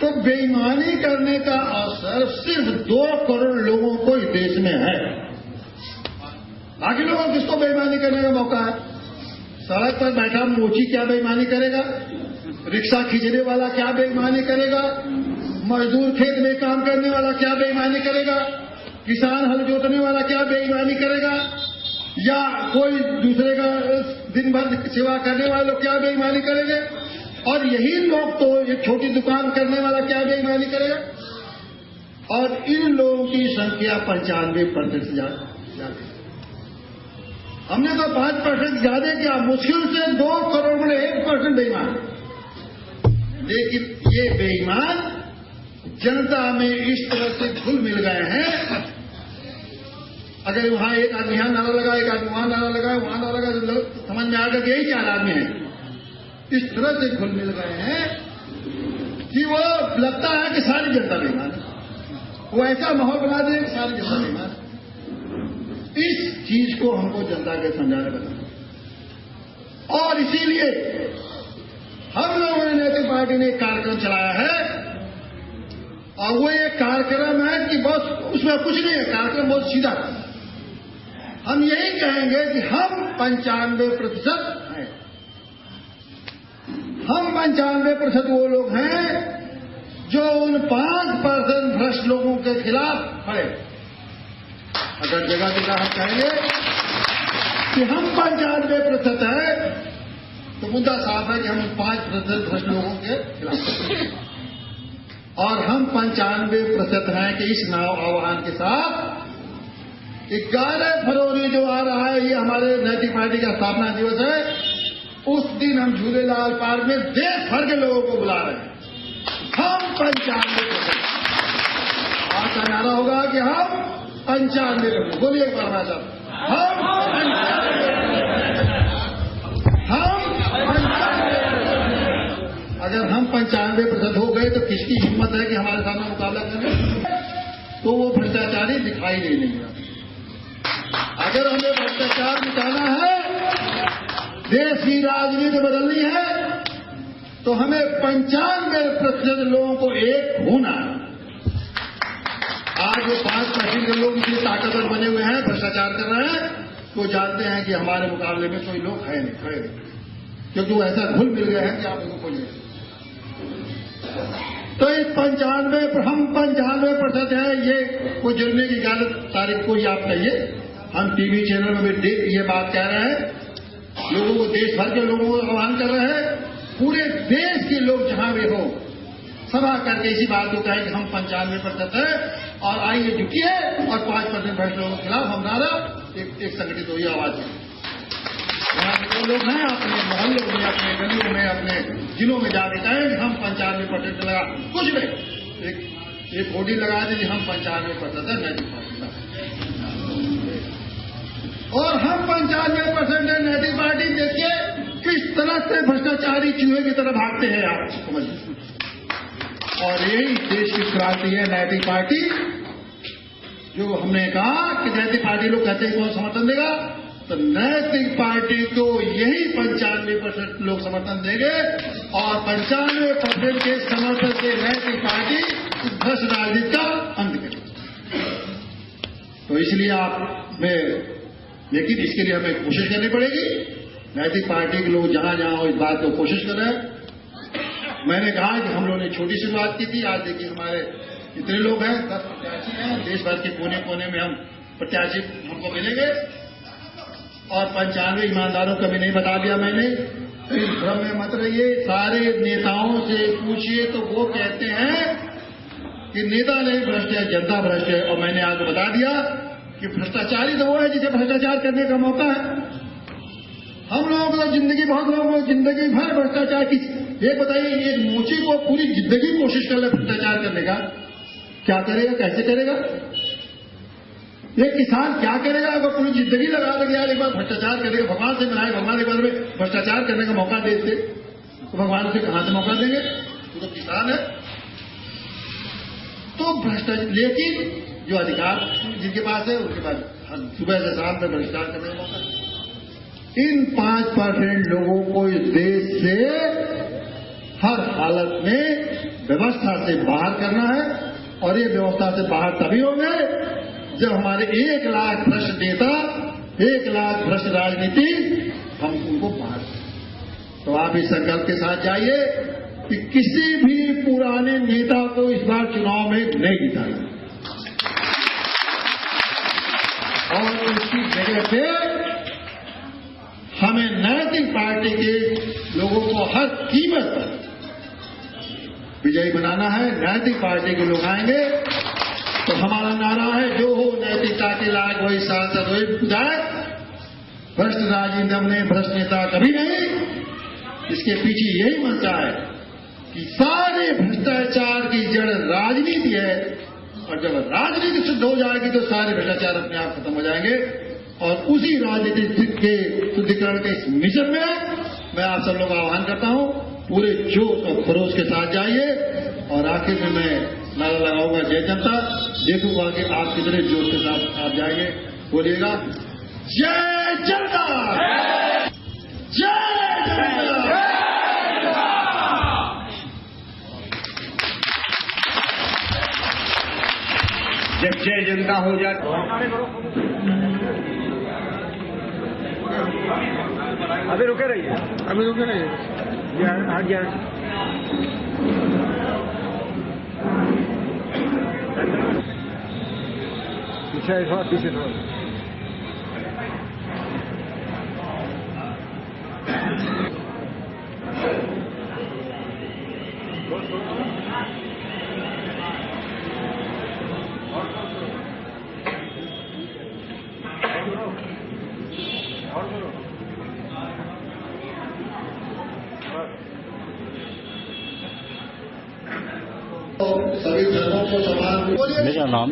तो बेईमानी करने का अवसर सिर्फ 2 करोड़ लोगों को इस देश में है। बाकी लोगों को किसको बेईमानी करने का मौका है? सड़क पर बैठा मोची क्या बेईमानी करेगा? रिक्शा खींचने वाला क्या बेईमानी करेगा? मजदूर खेत में काम करने वाला क्या बेईमानी करेगा? किसान हल जोतने वाला क्या बेईमानी करेगा? या कोई दूसरे का दिन भर सेवा करने वाले लोग क्या बेईमानी करेंगे? और यही लोग तो एक छोटी दुकान करने वाला क्या बेईमानी करेगा? और इन लोगों की संख्या 95% से ज्यादा। हमने तो 5% ज्यादा किया, मुश्किल से 2 करोड़ में 1% बेईमान। लेकिन ये बेईमान जनता में इस तरह से घुल मिल गए हैं। अगर वहां एक आदमी यहां नारा लगा, एक आदमी वहां नारा लगा, वहां नारा लगा, तो समझ में आएगा कि यही 4 आदमी हैं। इस तरह से घुल मिल गए हैं कि वो लगता है कि सारी जनता बेईमान है। वो ऐसा माहौल बना दे कि सारी जनता बेईमान है। इस चीज को हमको जनता के समझाने बताना, और इसीलिए हम लोगों ने नैतिक पार्टी ने एक कार्यक्रम चलाया है। और वो एक कार्यक्रम है कि बस उसमें कुछ नहीं है, कार्यक्रम बहुत सीधा। हम यही कहेंगे कि हम 95% हैं। हम 95% वो लोग हैं जो उन 5% भ्रष्ट लोगों के खिलाफ खड़े। अगर जगह जगह हम कहेंगे कि हम 95% हैं, तो मुद्दा साफ है कि हम 5% भ्रष्ट लोगों के खिलाफ, और हम 95% हैं कि इस आह्वान के साथ 11 फरवरी जो आ रहा है, ये हमारे नैतिक पार्टी का स्थापना दिवस है। उस दिन हम झूलेलाल पार्क में देश भर के लोगों को बुला रहे हैं। हम 95%। आज का नारा होगा कि हम 95%। बोलिए एक बार भाई साहब, हम 95%। अगर हम 95% हो गए तो किसकी हिम्मत है कि हमारे सामने मुकाबला करें? तो वो भ्रष्टाचारी दिखाई नहीं देगा। अगर हमें भ्रष्टाचार मिटाना है, देश की राजनीति बदलनी है, तो हमें 95% लोगों को एक होना है। आज वो 5% के लोग इतने ताकतवर बने हुए हैं, भ्रष्टाचार कर रहे हैं, तो जानते हैं कि हमारे मुकाबले में कोई लोग है नहीं, खड़े नहीं, क्योंकि वो ऐसा घुल मिल गए हैं कि आप उनको खोलिए। तो इस 95 हम 95% है, ये कोई जुर्मे की 11 तारीख को ही आप कहिए। हम टीवी चैनल में भी ये बात कह रहे हैं, लोगों को, देश भर के लोगों को आह्वान कर रहे हैं, पूरे देश के लोग जहां भी हो सभा करके इसी बात को कहें कि हम 95% है, और आइए जुटिए और 5% भ्रष्ट लोगों के खिलाफ हम नारा एक संगठित हुई आवाज है। यहाँ के जो लोग हैं अपने मोहल्लों में, अपने गलियों में, अपने जिलों में जाके कहें कि हम 95% लगा, कुछ नहीं, एक होर्डिंग लगा दीजिए, हम 95% है नैतिक पार्टी का, और हम 95% है नैतिक पार्टी। देखिए किस तरह से भ्रष्टाचारी चूहे की तरह भागते हैं, आप समझिए। और यही देश की क्रांति है नैतिक पार्टी। जो हमने कहा कि नैतिक पार्टी लोग कहते हैं कौन समर्थन देगा, तो नैतिक पार्टी को यही 95% लोग समर्थन देंगे, और 95% के समर्थन से नैतिक पार्टी इस भ्रष्ट राजनीति का अंत करेगी। तो इसलिए आप में, लेकिन इसके लिए हमें कोशिश करनी पड़ेगी। नैतिक पार्टी के लोग जहां जहां हो इस बात को कोशिश कर रहे हैं। मैंने कहा कि हम लोगों ने छोटी शुरुआत की थी, आज देखिए हमारे इतने लोग हैं, 10 प्रत्याशी हैं, देश भर के कोने कोने में हम प्रत्याशी हमको मिलेंगे, और 95 ईमानदारों का भी नहीं बता दिया मैंने, तो इस भ्रम में मत रहिए। सारे नेताओं से पूछिए तो वो कहते हैं कि नेता नहीं भ्रष्ट है, जनता भ्रष्ट है। और मैंने आपको बता दिया कि भ्रष्टाचारी तो वो है जिसे भ्रष्टाचार करने का मौका है। हम लोगों को तो जिंदगी, बहुत लोगों को जिंदगी भर भ्रष्टाचार की, ये बताइए, एक मोची को पूरी जिंदगी कोशिश कर ले भ्रष्टाचार करने का, क्या करेगा, कैसे करेगा? ये किसान क्या करेगा अगर पूरी जिंदगी लगा देगा यार एक बार भ्रष्टाचार करेगा, भगवान से मिलाए, भगवान एक बार में भ्रष्टाचार करने का मौका देते, तो भगवान उसे कहां से मौका देंगे? वो तो किसान है। तो भ्रष्टाचार, लेकिन जो अधिकार जिनके पास है उनके पास सुबह से शाम तक भ्रष्टाचार करने का मौका। इन 5% लोगों को इस देश से हर हालत में व्यवस्था से बाहर करना है, और ये व्यवस्था से बाहर तभी होंगे जब हमारे 1 लाख भ्रष्ट नेता, 1 लाख भ्रष्ट राजनीति, हम उनको बाहर। तो आप इस संकल्प के साथ जाइए कि किसी भी पुराने नेता को इस बार चुनाव में नहीं जिताएंगे, और उसकी जगह पे हमें नैतिक पार्टी के लोगों को हर कीमत पर विजयी बनाना है। नैतिक पार्टी के लोग आएंगे, हमारा नारा है, जो हो नैतिकता के लायक वही सांसद वही विधायक, भ्रष्ट राजनीति में भ्रष्ट नेता कभी नहीं। इसके पीछे यही मंशा है कि सारे भ्रष्टाचार की जड़ राजनीति है, और जब राजनीति शुद्ध हो जाएगी तो सारे भ्रष्टाचार अपने आप खत्म हो जाएंगे। और उसी राजनीति के शुद्धिकरण के इस मिशन में मैं आप सब लोग का आह्वान करता हूं, पूरे जोश और खरोश के साथ जाइए। और आखिर में मैं नारा लगाऊंगा जय जनता, देखूंगा कि आप कितने जोश के साथ आप जाएंगे। बोलिएगा जय जनता, जय जनता।
जब जय जनता हो जाए
अभी रुके रहिए, अभी रुके रहिए। पीछे थोड़ा, पीछे थोड़ा।
सभी धर्मों को समान।
मेरा नाम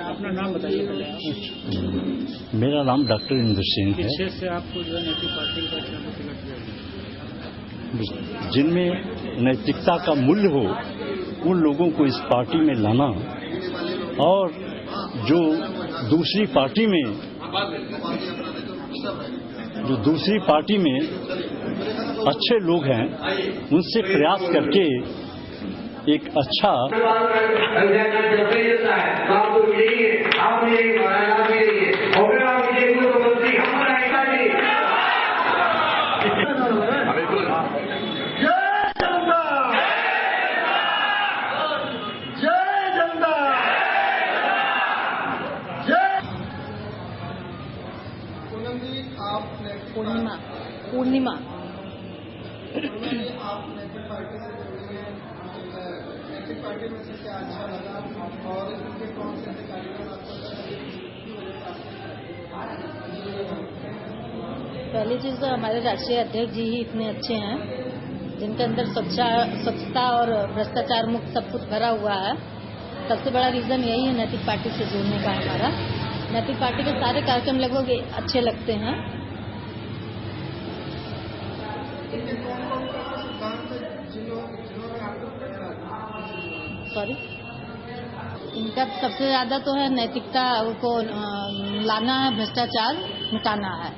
अपना नाम बताइए।
मेरा नाम डॉक्टर इंद्र सिंह है।
किस से आपको जो है नैतिक पार्टी का सिलेक्ट किया गया?
जिनमें नैतिकता का मूल्य हो उन लोगों को इस पार्टी में लाना, और जो दूसरी पार्टी में अच्छे लोग हैं उनसे प्रयास करके एक अच्छा
पूर्णिमा
आप नैतिक पार्टी से जुड़ी हैं, नैतिक पार्टी में से क्या अच्छा लगा और इनके कौन से कार्यक्रम आपको
पहली चीज तो हमारे राष्ट्रीय अध्यक्ष जी ही इतने अच्छे हैं, जिनके अंदर स्वच्छता और भ्रष्टाचार मुक्त सब कुछ भरा हुआ है। सबसे बड़ा रीजन यही है नैतिक पार्टी से जुड़ने का हमारा। नैतिक पार्टी के सारे कार्यक्रम लगभग अच्छे लगते हैं। सॉरी, इनका सबसे ज्यादा तो है नैतिकता को लाना है, भ्रष्टाचार मिटाना है,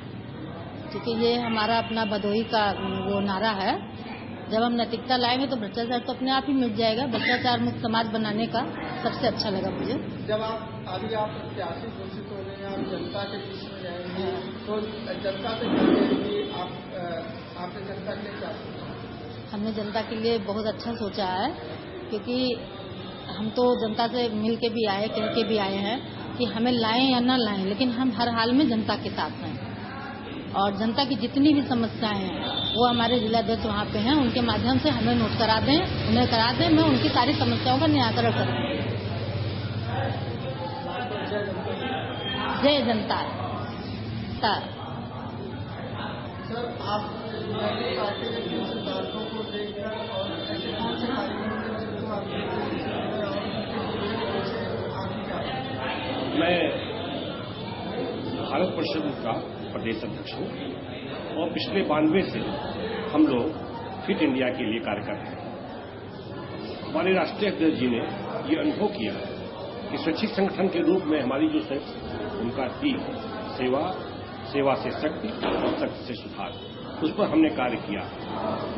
क्योंकि ये हमारा अपना भदोही का वो नारा है। जब हम नैतिकता लाएंगे तो भ्रष्टाचार तो अपने आप ही मिट जाएगा। भ्रष्टाचार मुक्त समाज बनाने का सबसे अच्छा लगा मुझे।
जब आप प्रत्याशी घोषित हो रहे हैं, आप जनता के बीच में जाएंगे तो जनता से कहेंगे आपने जनता के लिए क्या सोचा?
हमने जनता के लिए बहुत अच्छा सोचा है, क्योंकि हम तो जनता से मिल के भी आए, कह के भी आए हैं कि हमें लाएं या ना लाएं, लेकिन हम हर हाल में जनता के साथ हैं। और जनता की जितनी भी समस्याएं हैं वो हमारे जिलाध्यक्ष वहाँ पे हैं, उनके माध्यम से हमें नोट करा दें, उन्हें करा दें, मैं उनकी सारी समस्याओं का निराकरण करूँगी। जय जनता।
सर, आप पार्टी के सिद्धांतों को देखकर और ऐसे कौन से कार्यक्रम जिनको आप
मैं भारत परिषद का प्रदेश अध्यक्ष हूँ और पिछले 92 से हम लोग फिट इंडिया के लिए कार्य कर रहे हैं। हमारे राष्ट्रीय अध्यक्ष जी ने ये अनुभव किया है कि स्वैच्छिक संगठन के रूप में हमारी जो उनका थी सेवा से शक्ति और शक्ति से सुधार, उस पर हमने कार्य किया।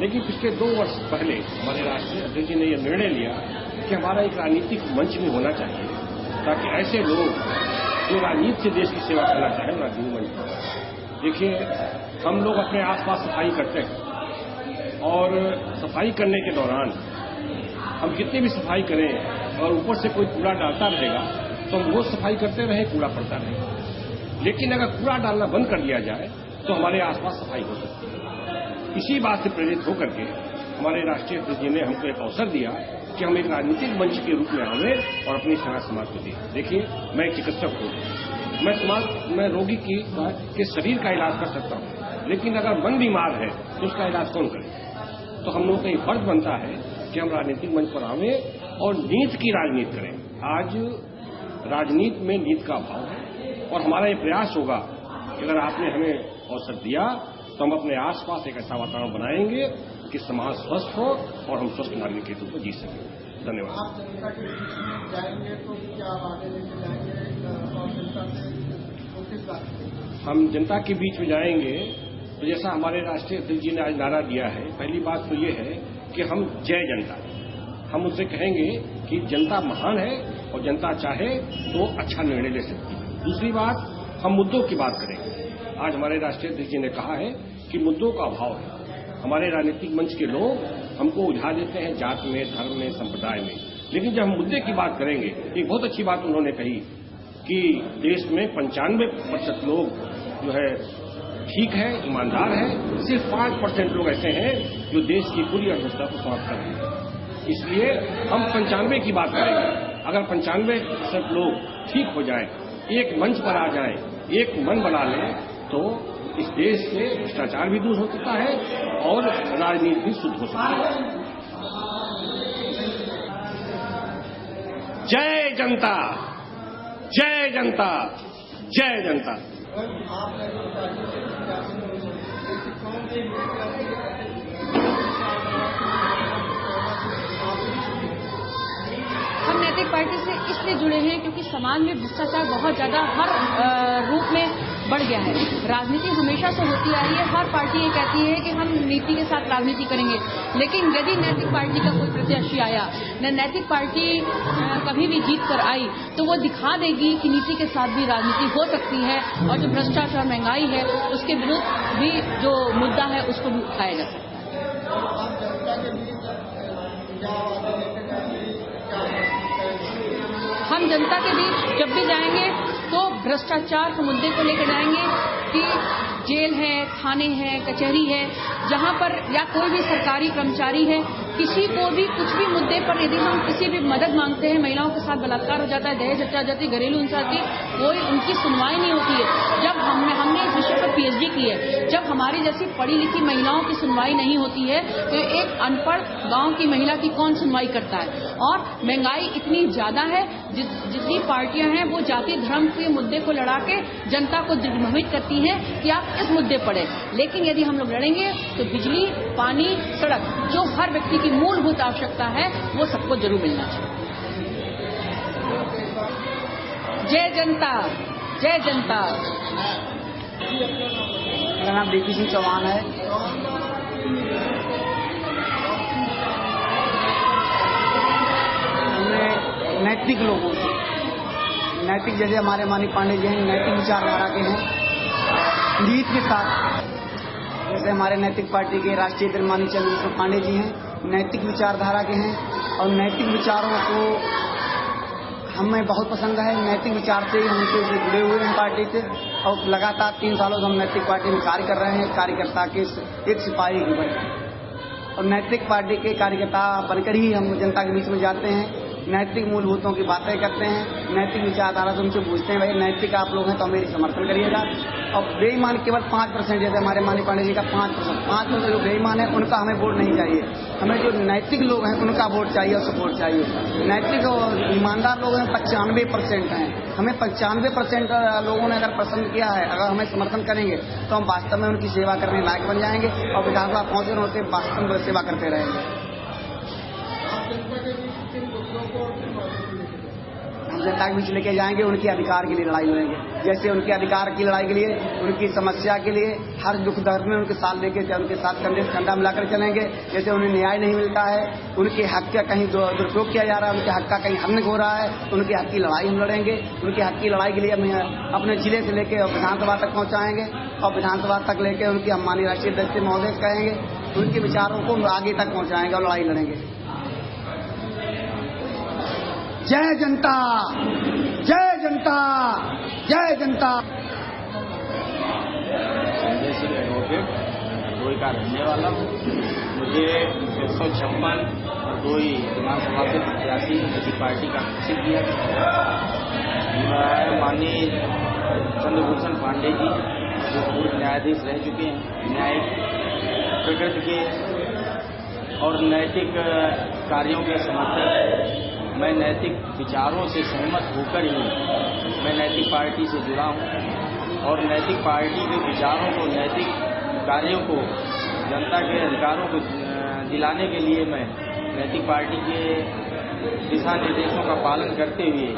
लेकिन पिछले 2 वर्ष पहले हमारे राष्ट्रीय अध्यक्ष जी ने यह निर्णय लिया कि हमारा एक राजनीतिक मंच में होना चाहिए, ताकि ऐसे लोग जो राजनीति से देश की सेवा करना चाहें राजनीतिक मंच पर। देखिए, हम लोग अपने आसपास सफाई करते हैं और सफाई करने के दौरान हम कितनी भी सफाई करें और ऊपर से कोई कूड़ा डालता रहेगा तो हम रोज सफाई करते रहें, कूड़ा पड़ता रहेगा। लेकिन अगर कूड़ा डालना बंद कर दिया जाए तो हमारे आसपास सफाई हो सकती है। इसी बात से प्रेरित होकर के हमारे राष्ट्रीय अध्यक्ष जी ने हमको एक अवसर दिया कि हम एक राजनीतिक मंच के रूप में आवे और अपनी सेवा समाज को दें। देखिए, मैं एक चिकित्सक हूँ, मैं रोगी के शरीर का इलाज कर सकता हूँ, लेकिन अगर मन बीमार है तो उसका इलाज कौन करे? तो हम लोगों का ये फर्ज बनता है कि हम राजनीतिक मंच पर आवे और नीति की राजनीति करें। आज राजनीति में नीति का अभाव है और हमारा ये प्रयास होगा कि अगर आपने हमें अवसर दिया तो हम अपने आसपास एक ऐसा वातावरण बनाएंगे कि समाज स्वस्थ हो और हम स्वस्थ नागरिक के रूप में जी सकें। धन्यवाद।
आप जनता के बीच में जाएंगे तो क्या आगे लेके जाएंगे और जनता से किस बात?
हम जनता के बीच में जाएंगे तो जैसा हमारे राष्ट्रीय अध्यक्ष जी ने आज नारा दिया है, पहली बात तो ये है कि हम जय जनता, हम उनसे कहेंगे कि जनता महान है और जनता चाहे तो अच्छा निर्णय ले सकती है। दूसरी बात, हम मुद्दों की बात करेंगे। आज हमारे राष्ट्रीय अध्यक्ष जी ने कहा है कि मुद्दों का अभाव है। हमारे राजनीतिक मंच के लोग हमको उलझा देते हैं जात में, धर्म में, संप्रदाय में, लेकिन जब हम मुद्दे की बात करेंगे, एक बहुत अच्छी बात उन्होंने कही कि देश में 95% लोग जो है ठीक है, ईमानदार है, सिर्फ 5% लोग ऐसे हैं जो देश की पूरी अर्थव्यवस्था को समाप्त कर रहे हैं। इसलिए हम 95 की बात करेंगे। अगर 95% लोग ठीक हो जाए, एक मंच पर आ जाए, एक मन बना लें, तो इस देश से भ्रष्टाचार भी दूर हो सकता है और राजनीति भी शुद्ध हो सकती है। जय जनता, जय जनता, जय जनता।
हम नैतिक पार्टी से इसलिए जुड़े हैं क्योंकि समाज में भ्रष्टाचार बहुत ज्यादा हर रूप में बढ़ गया है। राजनीति हमेशा से होती आ रही है, हर पार्टी ये कहती है कि हम नीति के साथ राजनीति करेंगे, लेकिन यदि नैतिक पार्टी का कोई प्रत्याशी आया, नैतिक पार्टी कभी भी जीत कर आई, तो वो दिखा देगी कि नीति के साथ भी राजनीति हो सकती है और जो भ्रष्टाचार, महंगाई है, उसके विरुद्ध भी जो मुद्दा है उसको भी उठाया जा सकता है। हम जनता के बीच जब भी जाएंगे तो भ्रष्टाचार के मुद्दे को लेकर जाएंगे कि जेल है, थाने हैं, कचहरी है, जहां पर या कोई भी सरकारी कर्मचारी है, किसी को भी कुछ भी मुद्दे पर यदि हम किसी भी मदद मांगते हैं, महिलाओं के साथ बलात्कार हो जाता है, दहेज हत्या हो जाती है, घरेलू हिंसा होती है, कोई उनकी सुनवाई नहीं होती है। जब हमने इस विषय पर PhD की है, जब हमारी जैसी पढ़ी लिखी महिलाओं की सुनवाई नहीं होती है तो एक अनपढ़ गांव की महिला की कौन सुनवाई करता है? और महंगाई इतनी ज्यादा है, जितनी पार्टियां हैं वो जाति धर्म के मुद्दे को लड़ा के जनता को दिग्भ्रमित करती हैं कि आप इस मुद्दे पर है, लेकिन यदि हम लोग लड़ेंगे तो बिजली, पानी, सड़क, जो हर व्यक्ति की मूलभूत आवश्यकता है, वो सबको जरूर मिलना चाहिए। जय जनता, जय जनता।
मेरा नाम DP सिंह चौहान है। नैतिक लोगों से, नैतिक जैसे हमारे मानिक पांडे जी हैं, नैतिक विचारधारा के हैं, नीति के साथ, जैसे हमारे नैतिक पार्टी के राष्ट्रीय अध्यक्ष माननीय चंद्रशेखर पांडे जी हैं, नैतिक विचारधारा के हैं और नैतिक विचारों को हमें बहुत पसंद है। नैतिक विचार से ही हम उनसे जुड़े हुए हैं पार्टी से और लगातार 3 सालों से हम नैतिक पार्टी में कार्य कर रहे हैं, कार्यकर्ता के एक सिपाही ही बने और नैतिक पार्टी के कार्यकर्ता बनकर ही हम जनता के बीच में जाते हैं, नैतिक मूलभूतों की बातें करते हैं, नैतिक विचारधारा से उनसे पूछते हैं भाई नैतिक आप लोग हैं तो मेरी समर्थन करिएगा। और बेईमान केवल 5%, जैसे हमारे माननीय पांडे जी का 5% जो बेईमान है उनका हमें वोट नहीं चाहिए, हमें जो नैतिक लोग हैं उनका वोट चाहिए और सपोर्ट चाहिए। नैतिक और ईमानदार लोग हैं 95% हैं, हमें 95% लोगों ने अगर पसंद किया है, अगर हमें समर्थन करेंगे तो हम वास्तव में उनकी सेवा करने लायक बन जाएंगे और विधानसभा पहुंचे होते वास्तव में सेवा करते रहेंगे। हम जनता के बीच लेके जाएंगे, उनके अधिकार के लिए लड़ाई लड़ेंगे, जैसे उनके अधिकार की लड़ाई के लिए, उनकी समस्या के लिए हर दुख दर्द में उनके साथ लेके उनके साथ कंधे से कंधा मिलाकर चलेंगे। जैसे उन्हें न्याय नहीं मिलता है, उनके हक का कहीं दुरुपयोग किया जा रहा है, उनके हक का कहीं हनन हो रहा है, उनके हक की लड़ाई हम लड़ेंगे। उनके हक की लड़ाई के लिए हम अपने जिले से लेके विधानसभा तक पहुंचाएंगे और विधानसभा तक लेके उनकी हम माननीय राष्ट्रीय अध्यक्ष महोदय कहेंगे, उनके विचारों को आगे तक पहुंचाएंगे और लड़ाई लड़ेंगे। जय जनता, जय जनता, जय जनता।
सिंह एडवोकेट हरदोई का रहने वाला हूँ। मुझे 156 हरदोई विधानसभा के प्रत्याशी नैतिक पार्टी का घोषित किया गया। मैं माननीय चंद्रभूषण पांडे जी जो पूर्व न्यायाधीश रह चुके हैं, न्यायिक प्रकृति के और नैतिक कार्यों के समर्थक, मैं नैतिक विचारों से सहमत होकर ही मैं नैतिक पार्टी से जुड़ा हूँ और नैतिक पार्टी के विचारों को, नैतिक कार्यों को, जनता के अधिकारों को दिलाने के लिए मैं नैतिक पार्टी के दिशा निर्देशों का पालन करते हुए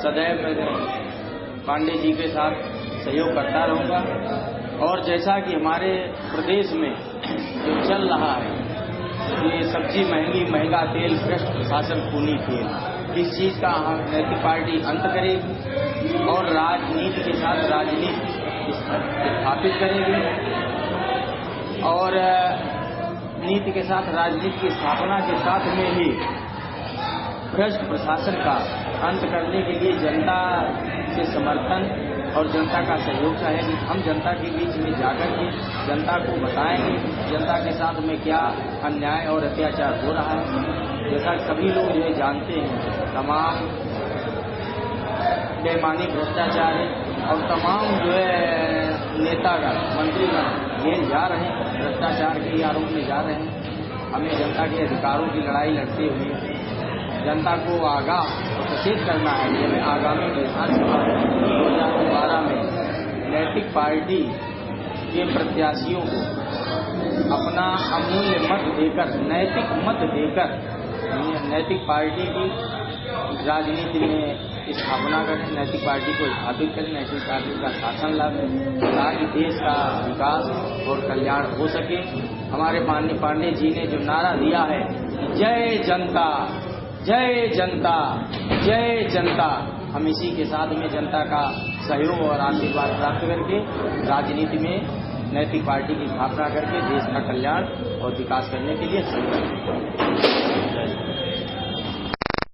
सदैव पांडे जी के साथ सहयोग करता रहूँगा। और जैसा कि हमारे प्रदेश में जो चल रहा है, ये सब्जी महंगी, महंगा तेल, भ्रष्ट प्रशासन, खूनी तेल, इस चीज का नैतिक पार्टी अंत करेगी और राजनीति के साथ राजनीति स्थापित करेगी और नीति के साथ राजनीति की स्थापना के साथ में ही भ्रष्ट प्रशासन का अंत करने के लिए जनता से समर्थन और जनता का सहयोग चाहेगी। हम जनता के बीच में जाकर के जनता को बताएंगे जनता के साथ में क्या अन्याय और अत्याचार हो रहा है। जैसा सभी लोग जो जानते हैं, तमाम बेईमानी, भ्रष्टाचार और तमाम जो है नेतागण, मंत्रीगण जेल जा रहे हैं, भ्रष्टाचार के आरोप में जा रहे हैं। हमें जनता के अधिकारों की लड़ाई लड़ते हुए जनता को आगाह और सचेत करना है कि हमें आगामी विधानसभा 2012 में नैतिक पार्टी के प्रत्याशियों को अपना अमूल्य मत देकर, नैतिक मत देकर नैतिक पार्टी की राजनीति में स्थापना करें, नैतिक पार्टी को स्थापित करें, नैतिक पार्टी का शासन लाभे ताकि देश का विकास और कल्याण हो सके। हमारे माननीय पांडे जी ने जो नारा दिया है, जय जनता, जय जनता, जय जनता, हम इसी के साथ में जनता का सहयोग और आशीर्वाद प्राप्त करके राजनीति में नैतिक पार्टी की स्थापना करके देश का कल्याण और विकास करने के लिए संकल्प